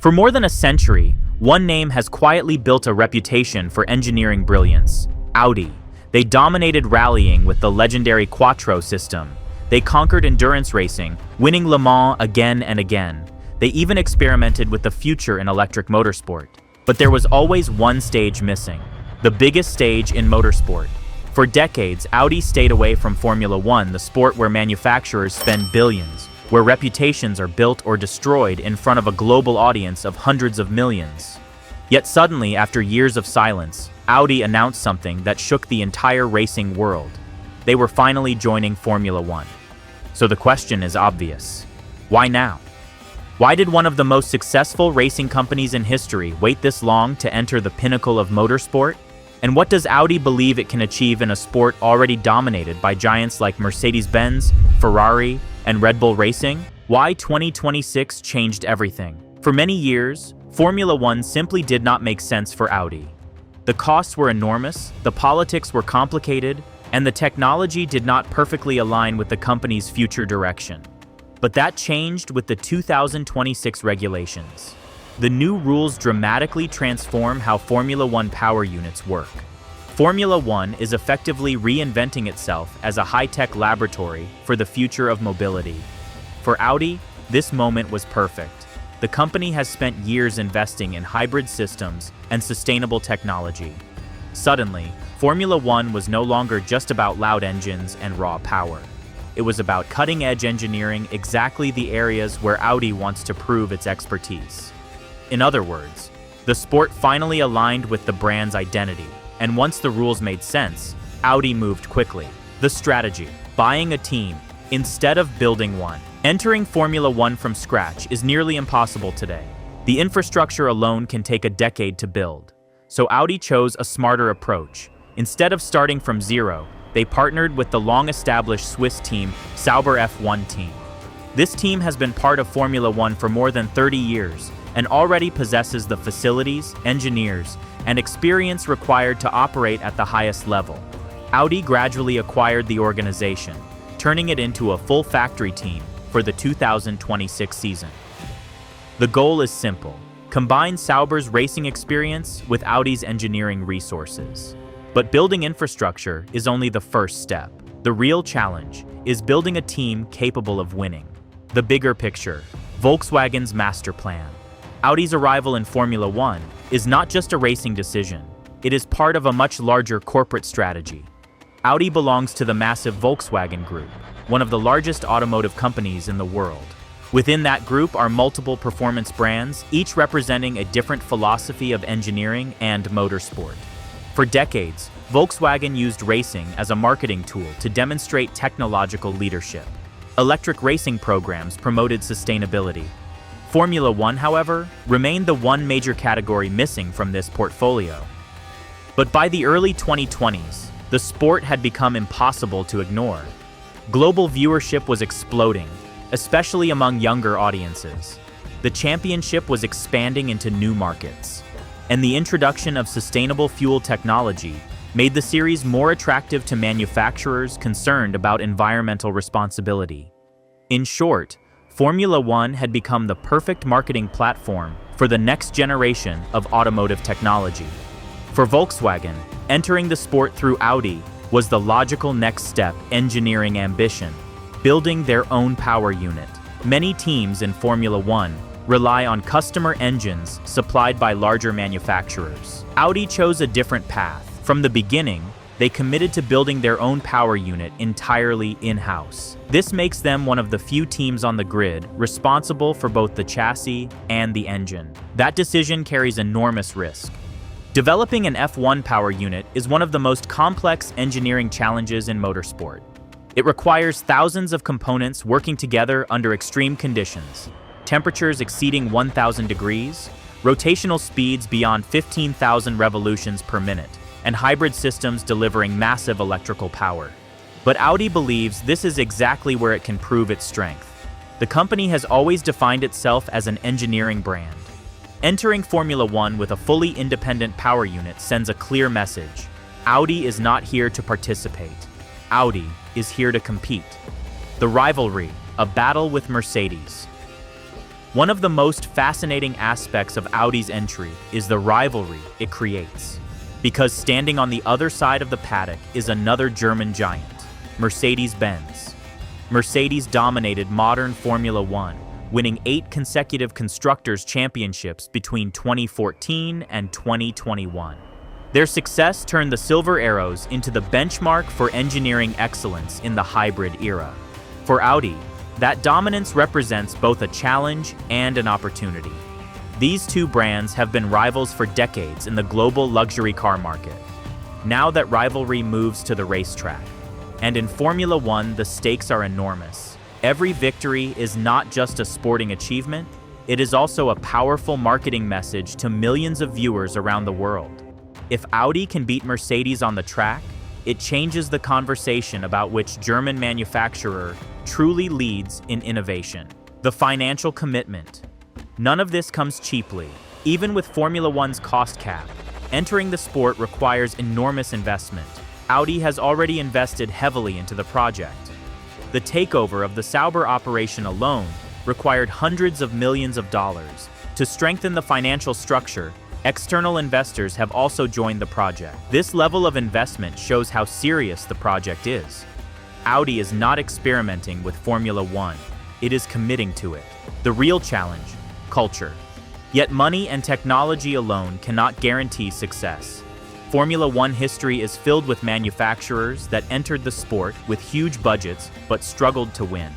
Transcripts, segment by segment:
For more than a century, one name has quietly built a reputation for engineering brilliance: Audi. They dominated rallying with the legendary Quattro system. They conquered endurance racing, winning Le Mans again and again. They even experimented with the future in electric motorsport. But there was always one stage missing: the biggest stage in motorsport. For decades, Audi stayed away from Formula One, the sport where manufacturers spend billions, where reputations are built or destroyed in front of a global audience of hundreds of millions. Yet suddenly, after years of silence, Audi announced something that shook the entire racing world. They were finally joining Formula One. So the question is obvious. Why now? Why did one of the most successful racing companies in history wait this long to enter the pinnacle of motorsport? And what does Audi believe it can achieve in a sport already dominated by giants like Mercedes-Benz, Ferrari, and Red Bull Racing? Why 2026 changed everything? For many years, Formula One simply did not make sense for Audi. The costs were enormous, the politics were complicated, and the technology did not perfectly align with the company's future direction. But that changed with the 2026 regulations. The new rules dramatically transform how Formula One power units work. Formula One is effectively reinventing itself as a high-tech laboratory for the future of mobility. For Audi, this moment was perfect. The company has spent years investing in hybrid systems and sustainable technology. Suddenly, Formula One was no longer just about loud engines and raw power. It was about cutting-edge engineering, exactly the areas where Audi wants to prove its expertise. In other words, the sport finally aligned with the brand's identity, and once the rules made sense, Audi moved quickly. The strategy: buying a team instead of building one. Entering Formula One from scratch is nearly impossible today. The infrastructure alone can take a decade to build. So Audi chose a smarter approach. Instead of starting from zero, they partnered with the long-established Swiss team, Sauber F1 team. This team has been part of Formula One for more than 30 years and already possesses the facilities, engineers, and experience required to operate at the highest level. Audi gradually acquired the organization, turning it into a full factory team for the 2026 season. The goal is simple: combine Sauber's racing experience with Audi's engineering resources. But building infrastructure is only the first step. The real challenge is building a team capable of winning. The bigger picture: Volkswagen's master plan. Audi's arrival in Formula One is not just a racing decision. It is part of a much larger corporate strategy. Audi belongs to the massive Volkswagen Group, one of the largest automotive companies in the world. Within that group are multiple performance brands, each representing a different philosophy of engineering and motorsport. For decades, Volkswagen used racing as a marketing tool to demonstrate technological leadership. Electric racing programs promoted sustainability. Formula One, however, remained the one major category missing from this portfolio. But by the early 2020s, the sport had become impossible to ignore. Global viewership was exploding, especially among younger audiences. The championship was expanding into new markets, and the introduction of sustainable fuel technology made the series more attractive to manufacturers concerned about environmental responsibility. In short, Formula One had become the perfect marketing platform for the next generation of automotive technology. For Volkswagen, entering the sport through Audi was the logical next step. Engineering ambition, building their own power unit. Many teams in Formula One rely on customer engines supplied by larger manufacturers. Audi chose a different path. From the beginning, they committed to building their own power unit entirely in-house. This makes them one of the few teams on the grid responsible for both the chassis and the engine. That decision carries enormous risk. Developing an F1 power unit is one of the most complex engineering challenges in motorsport. It requires thousands of components working together under extreme conditions: temperatures exceeding 1,000 degrees, rotational speeds beyond 15,000 revolutions per minute, and hybrid systems delivering massive electrical power. But Audi believes this is exactly where it can prove its strength. The company has always defined itself as an engineering brand. Entering Formula One with a fully independent power unit sends a clear message: Audi is not here to participate. Audi is here to compete. The rivalry, a battle with Mercedes. One of the most fascinating aspects of Audi's entry is the rivalry it creates. Because standing on the other side of the paddock is another German giant, Mercedes-Benz. Mercedes dominated modern Formula One, winning 8 consecutive Constructors' Championships between 2014 and 2021. Their success turned the Silver Arrows into the benchmark for engineering excellence in the hybrid era. For Audi, that dominance represents both a challenge and an opportunity. These two brands have been rivals for decades in the global luxury car market. Now that rivalry moves to the racetrack, and in Formula One, the stakes are enormous. Every victory is not just a sporting achievement, it is also a powerful marketing message to millions of viewers around the world. If Audi can beat Mercedes on the track, it changes the conversation about which German manufacturer truly leads in innovation. The financial commitment. None of this comes cheaply. Even with Formula One's cost cap, entering the sport requires enormous investment. Audi has already invested heavily into the project. The takeover of the Sauber operation alone required hundreds of millions of dollars. To strengthen the financial structure, external investors have also joined the project. This level of investment shows how serious the project is. Audi is not experimenting with Formula One, it is committing to it. The real challenge: culture. Yet money and technology alone cannot guarantee success. Formula One history is filled with manufacturers that entered the sport with huge budgets but struggled to win.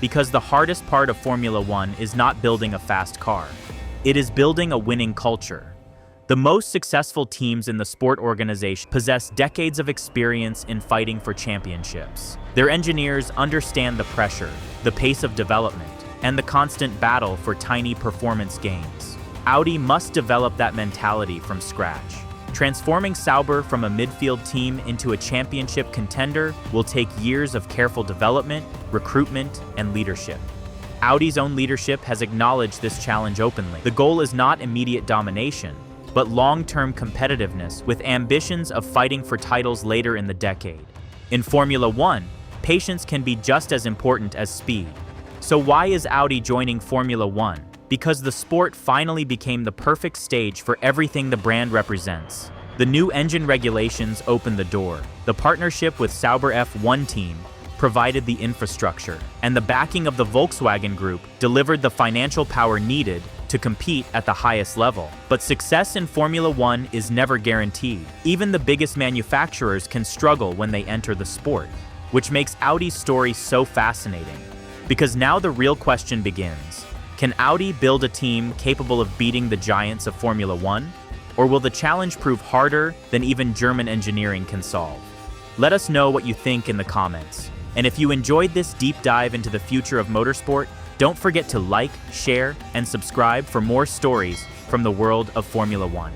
Because the hardest part of Formula One is not building a fast car. It is building a winning culture. The most successful teams in the sport organization possess decades of experience in fighting for championships. Their engineers understand the pressure, the pace of development, and the constant battle for tiny performance gains. Audi must develop that mentality from scratch. Transforming Sauber from a midfield team into a championship contender will take years of careful development, recruitment, and leadership. Audi's own leadership has acknowledged this challenge openly. The goal is not immediate domination, but long-term competitiveness with ambitions of fighting for titles later in the decade. In Formula One, patience can be just as important as speed. So why is Audi joining Formula One? Because the sport finally became the perfect stage for everything the brand represents. The new engine regulations opened the door. The partnership with Sauber F1 team provided the infrastructure, and the backing of the Volkswagen Group delivered the financial power needed to compete at the highest level. But success in Formula One is never guaranteed. Even the biggest manufacturers can struggle when they enter the sport, which makes Audi's story so fascinating. Because now the real question begins. Can Audi build a team capable of beating the giants of Formula One? Or will the challenge prove harder than even German engineering can solve? Let us know what you think in the comments. And if you enjoyed this deep dive into the future of motorsport, don't forget to like, share, and subscribe for more stories from the world of Formula One.